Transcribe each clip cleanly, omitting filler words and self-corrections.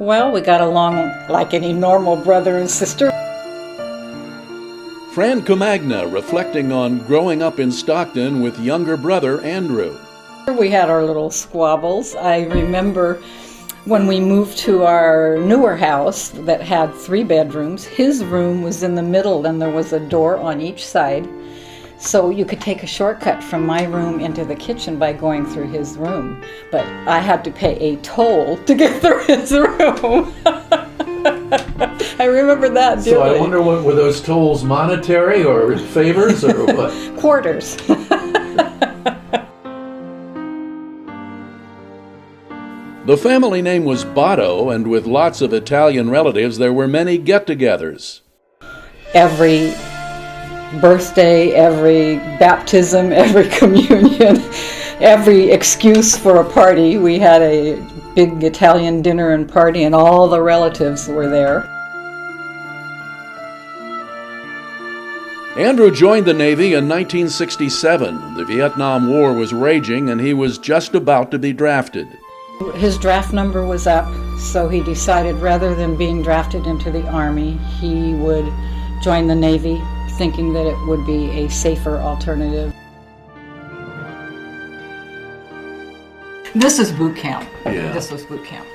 Well, we got along like any normal brother and sister. Fran Comagna reflecting on growing up in Stockton with younger brother Andrew. We had our little squabbles. I remember when we moved to our newer house that had 3 bedrooms, his room was in the middle and there was a door on each side. So you could take a shortcut from my room into the kitchen by going through his room. But I had to pay a toll to get through his room. I remember that dearly. So I wonder, what were those tolls, monetary or favors or what? Quarters. The family name was Botto, and with lots of Italian relatives, there were many get-togethers. Every birthday, every baptism, every communion, every excuse for a party, we had a big Italian dinner and party, and all the relatives were there. Andrew joined the Navy in 1967. The Vietnam War was raging, and he was just about to be drafted. His draft number was up, so he decided rather than being drafted into the Army, he would join the Navy, thinking that it would be a safer alternative. This is boot camp. Yeah. This was boot camp.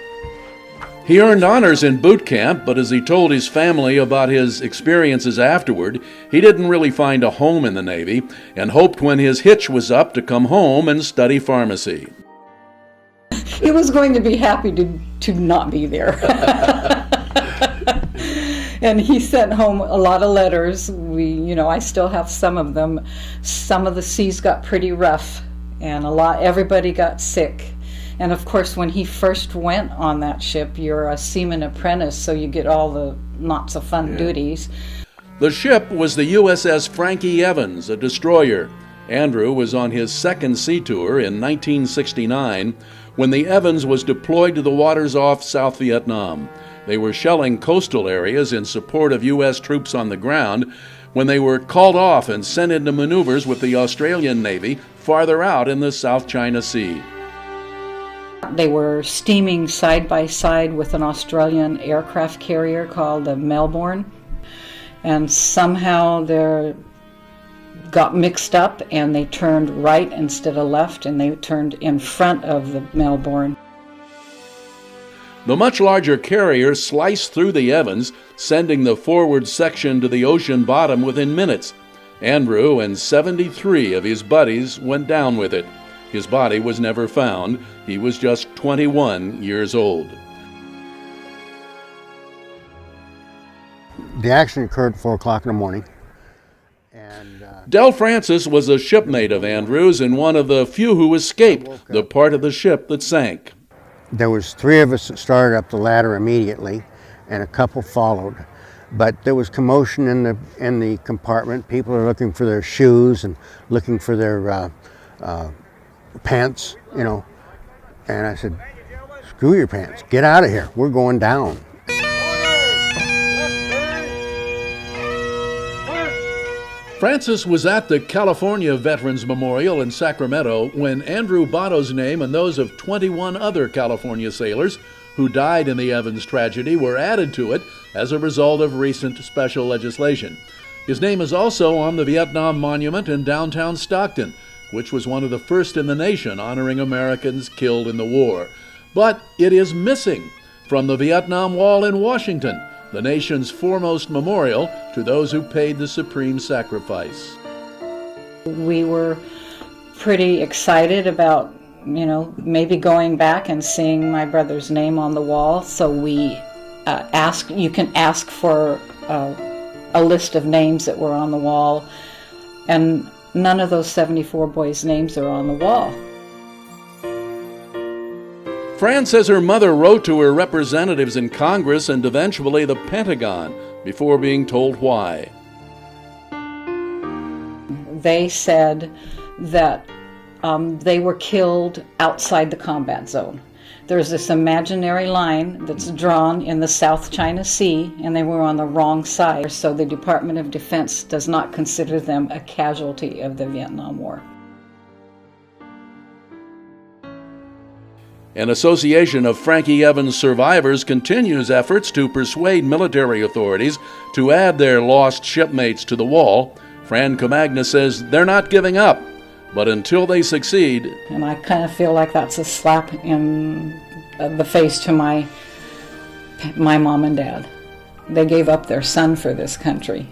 He earned honors in boot camp, but as he told his family about his experiences afterward, he didn't really find a home in the Navy and hoped when his hitch was up to come home and study pharmacy. He was going to be happy to not be there. And he sent home a lot of letters. I still have some of them. Some of the seas got pretty rough, and everybody got sick. And of course, when he first went on that ship, you're a seaman apprentice, so you get all the not so fun duties. The ship was the USS Frankie Evans, a destroyer. Andrew was on his second sea tour in 1969 when the Evans was deployed to the waters off South Vietnam. They were shelling coastal areas in support of U.S. troops on the ground when they were called off and sent into maneuvers with the Australian Navy farther out in the South China Sea. They were steaming side by side with an Australian aircraft carrier called the Melbourne, and somehow they got mixed up and they turned right instead of left, and they turned in front of the Melbourne. The much larger carrier sliced through the Evans, sending the forward section to the ocean bottom within minutes. Andrew and 73 of his buddies went down with it. His body was never found. He was just 21 years old. The accident occurred at 4 o'clock in the morning. Del Francis was a shipmate of Andrew's and one of the few who escaped the part of the ship that sank. There was 3 of us that started up the ladder immediately, and a couple followed. But there was commotion in the compartment. People are looking for their shoes and looking for their pants, And I said, "Screw your pants! Get out of here! We're going down." Francis was at the California Veterans Memorial in Sacramento when Andrew Botto's name and those of 21 other California sailors who died in the Evans tragedy were added to it as a result of recent special legislation. His name is also on the Vietnam Monument in downtown Stockton, which was one of the first in the nation honoring Americans killed in the war. But it is missing from the Vietnam Wall in Washington, the nation's foremost memorial to those who paid the supreme sacrifice. We were pretty excited about, maybe going back and seeing my brother's name on the wall. So we you can ask for a list of names that were on the wall, and none of those 74 boys' names are on the wall. Fran says her mother wrote to her representatives in Congress and eventually the Pentagon before being told why. They said that they were killed outside the combat zone. There's this imaginary line that's drawn in the South China Sea, and they were on the wrong side, so the Department of Defense does not consider them a casualty of the Vietnam War. An association of Frankie Evans survivors continues efforts to persuade military authorities to add their lost shipmates to the wall. Fran Comagna says they're not giving up, but until they succeed. And I kind of feel like that's a slap in the face to my mom and dad. They gave up their son for this country.